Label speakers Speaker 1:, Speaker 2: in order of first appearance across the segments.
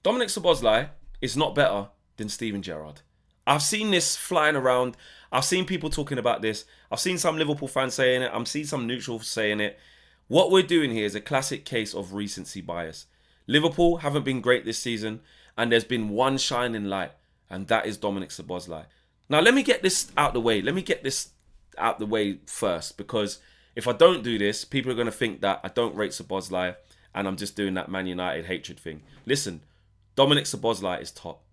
Speaker 1: Dominic Szoboszlai is not better than Steven Gerrard. I've seen this flying around. I've seen people talking about this. I've seen some Liverpool fans saying it. I'm seeing some neutrals saying it. What we're doing here is a classic case of recency bias. Liverpool haven't been great this season, and there's been one shining light, and that is Dominic Szoboszlai. Now, let me get this out the way. Let me get this out the way first, because if I don't do this, people are going to think that I don't rate Szoboszlai and I'm just doing that Man United hatred thing. Listen, Dominic Szoboszlai is top.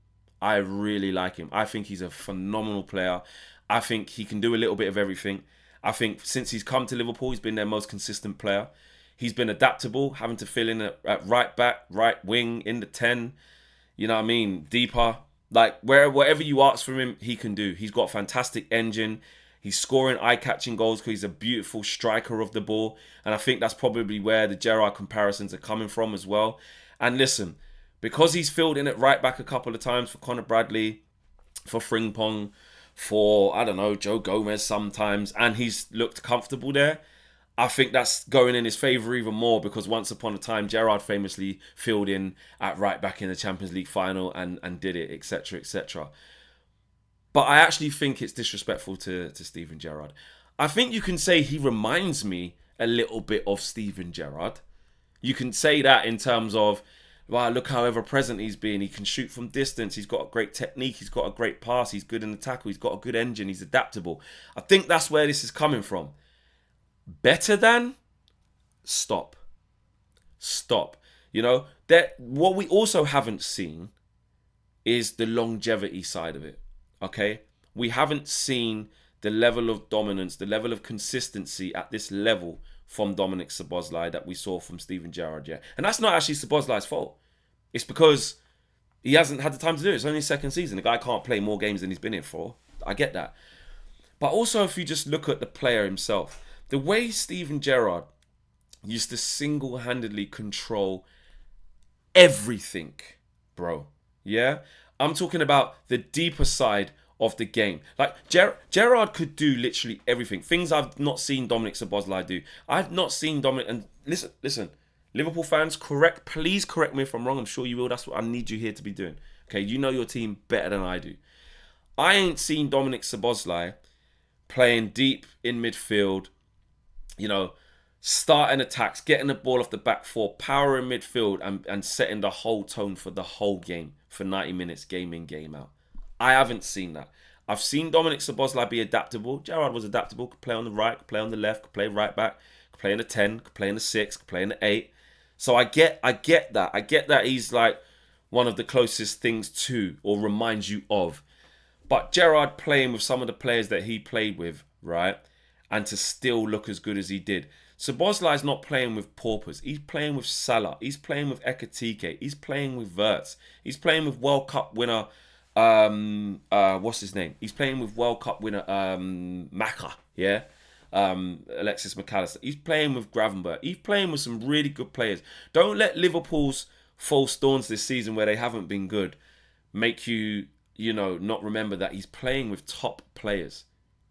Speaker 1: I really like him. I think he's a phenomenal player. I think he can do a little bit of everything. I think since he's come to Liverpool, he's been their most consistent player. He's been adaptable, having to fill in at right back, right wing, in the 10. You know what I mean? Deeper. Like, wherever you ask from him, he can do. He's got a fantastic engine. He's scoring eye-catching goals because he's a beautiful striker of the ball. And I think that's probably where the Gerrard comparisons are coming from as well. And listen, because he's filled in at right back a couple of times for Conor Bradley, for Frimpong, for, I don't know, Joe Gomez sometimes, and he's looked comfortable there, I think that's going in his favour even more, because once upon a time, Gerrard famously filled in at right back in the Champions League final and did it, etc., etc. But I actually think it's disrespectful to Steven Gerrard. I think you can say he reminds me a little bit of Steven Gerrard. You can say that in terms of, wow, look how ever-present he's been. He can shoot from distance. He's got a great technique. He's got a great pass. He's good in the tackle. He's got a good engine. He's adaptable. I think that's where this is coming from. Better than? Stop. You know, what we also haven't seen is the longevity side of it. Okay? We haven't seen the level of dominance, the level of consistency at this level from Dominic Szoboszlai that we saw from Steven Gerrard yet. And that's not actually Szoboszlai's fault. It's because he hasn't had the time to do it. It's only his second season. The guy can't play more games than he's been in for. I get that. But also, if you just look at the player himself, the way Steven Gerrard used to single-handedly control everything, bro. Yeah? I'm talking about the deeper side of the game. Like, Gerrard could do literally everything. Things I've not seen Dominic Szoboszlai do. I've not seen Dominic... And listen. Liverpool fans, please correct me if I'm wrong. I'm sure you will. That's what I need you here to be doing. Okay, you know your team better than I do. I ain't seen Dominic Szoboszlai playing deep in midfield, you know, starting attacks, getting the ball off the back four, power in midfield, and setting the whole tone for the whole game for 90 minutes, game in, game out. I haven't seen that. I've seen Dominic Szoboszlai be adaptable. Gerrard was adaptable, could play on the right, could play on the left, could play right back, could play in the 10, could play in the 6, could play in the 8. So I get that. I get that he's like one of the closest things to, or reminds you of. But Gerrard playing with some of the players that he played with, right? And to still look as good as he did. Szoboszlai's not playing with paupers. He's playing with Salah. He's playing with Ekitike. He's playing with Wirtz. He's playing with World Cup winner, what's his name? He's playing with World Cup winner, Maka, yeah? Alexis McAllister. He's playing with Gravenberch. He's playing with some really good players. Don't let Liverpool's false dawns this season where they haven't been good make you, not remember that he's playing with top players.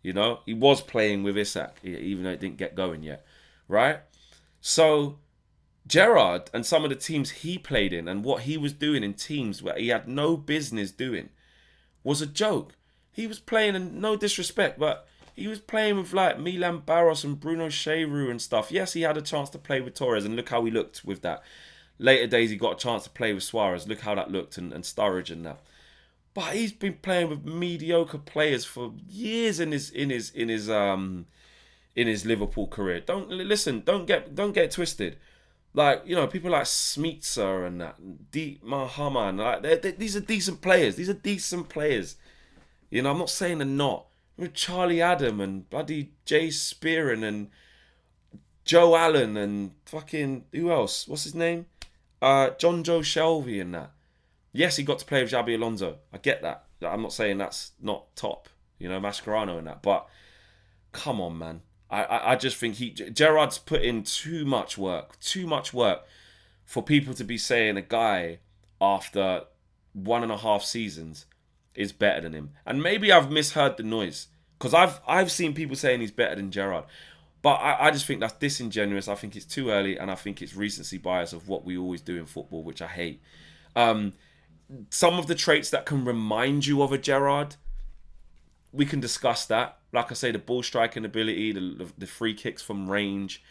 Speaker 1: You know, he was playing with Isak, even though it didn't get going yet, right? So Gerrard and some of the teams he played in and what he was doing in teams where he had no business doing was a joke. He was playing, and no disrespect, but he was playing with like Milan Barros and Bruno Cheirou and stuff. Yes, he had a chance to play with Torres, and look how he looked with that. Later days, he got a chance to play with Suarez. Look how that looked, and Sturridge and that. But he's been playing with mediocre players for years in his Liverpool career. Don't get it twisted. Like, people like Smitsa and that, Deep Mahaman, like these are decent players. These are decent players. I'm not saying they're not. Charlie Adam and bloody Jay Spearin and Joe Allen and fucking who else? What's his name? John Joe Shelby and that. Yes, he got to play with Xabi Alonso. I get that. I'm not saying that's not top, Mascherano and that. But come on, man. I just think Gerrard's put in too much work for people to be saying a guy after 1.5 seasons is better than him. And maybe I've misheard the noise, because I've seen people saying he's better than Gerrard. But I just think that's disingenuous. I think it's too early, and I think it's recency bias of what we always do in football, which I hate. Some of the traits that can remind you of a Gerrard, we can discuss that. Like I say, the ball striking ability, the free kicks from range,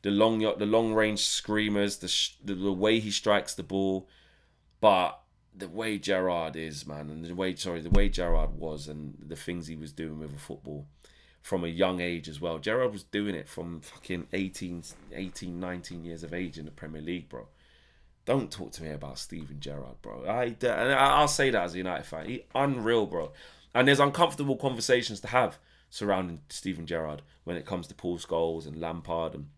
Speaker 1: the long range screamers, the way he strikes the ball. But the way Gerrard is, man, and the way Gerrard was, and the things he was doing with the football from a young age as well. Gerrard was doing it from fucking 18, 19 years of age in the Premier League, bro. Don't talk to me about Steven Gerrard, bro. I'll say that as a United fan. He unreal, bro. And there's uncomfortable conversations to have surrounding Steven Gerrard when it comes to Paul Scholes and Lampard, and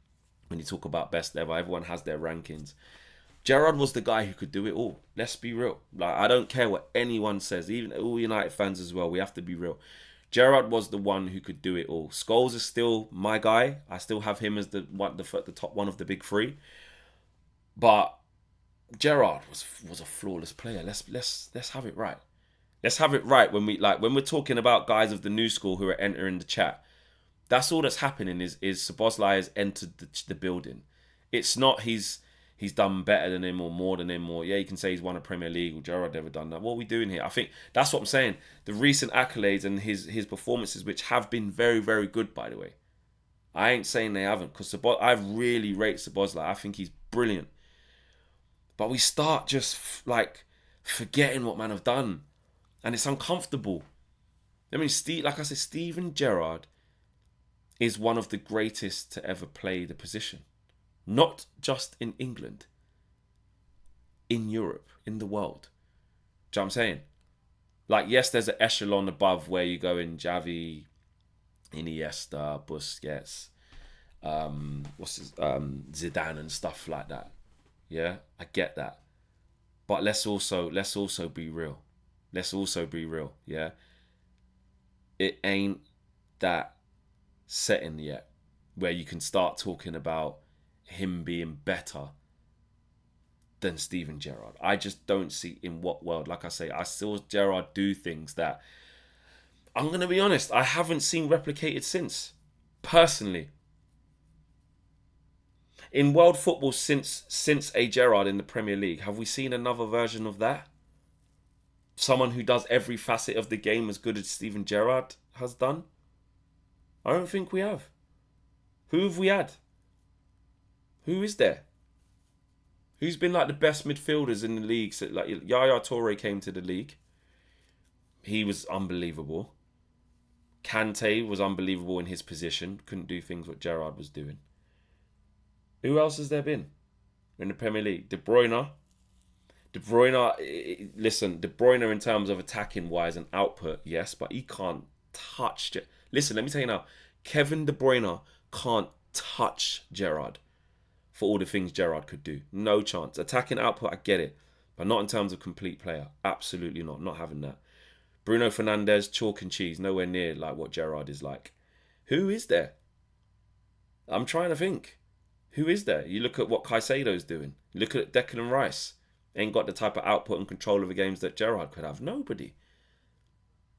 Speaker 1: when you talk about best ever, everyone has their rankings. Gerrard was the guy who could do it all. Let's be real. Like, I don't care what anyone says, even all United fans as well. We have to be real. Gerrard was the one who could do it all. Scholes is still my guy. I still have him as the top one of the big three. But Gerrard was a flawless player. Let's have it right. Let's have it right when we're talking about guys of the new school who are entering the chat. That's all that's happening is Szoboszlai has entered the building. It's not he's done better than him or more than him, or yeah, you can say he's won a Premier League or Gerrard never done that. What are we doing here? I think that's what I'm saying. The recent accolades and his performances, which have been very, very good, by the way. I ain't saying they haven't, because I really rate Szoboszlai. I think he's brilliant. But we start just like forgetting what man have done, and it's uncomfortable. I mean, like I said, Steven Gerrard is one of the greatest to ever play the position. Not just in England, in Europe, in the world. Do you know what I'm saying? Like, yes, there's an echelon above where you go in Xavi, Iniesta, Busquets, Zidane and stuff like that. Yeah, I get that. But let's also be real. Let's also be real, yeah? It ain't that setting yet where you can start talking about him being better than Steven Gerrard. I just don't see in what world. Like I say, I saw Gerrard do things that, I'm going to be honest, I haven't seen replicated since. Personally. In world football since a Gerrard in the Premier League, have we seen another version of that? Someone who does every facet of the game as good as Steven Gerrard has done? I don't think we have. Who have we had? Who is there? Who's been like the best midfielders in the league? So, like, Yaya Toure came to the league. He was unbelievable. Kante was unbelievable in his position. Couldn't do things what Gerrard was doing. Who else has there been in the Premier League? De Bruyne. Listen, De Bruyne in terms of attacking wise and output, yes, but he can't touch. Listen, let me tell you now. Kevin De Bruyne can't touch Gerrard for all the things Gerrard could do. No chance. Attacking output, I get it. But not in terms of complete player. Absolutely not. Not having that. Bruno Fernandes, chalk and cheese. Nowhere near like what Gerrard is like. Who is there? I'm trying to think. Who is there? You look at what Caicedo's doing. You look at Declan Rice. Ain't got the type of output and control of the games that Gerrard could have. Nobody.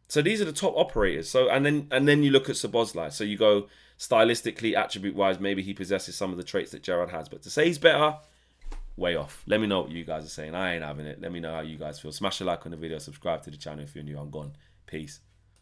Speaker 1: So these are the top operators. So and then you look at Szoboszlai. So you go stylistically, attribute-wise, maybe he possesses some of the traits that Gerrard has. But to say he's better, way off. Let me know what you guys are saying. I ain't having it. Let me know how you guys feel. Smash a like on the video. Subscribe to the channel if you're new. I'm gone. Peace.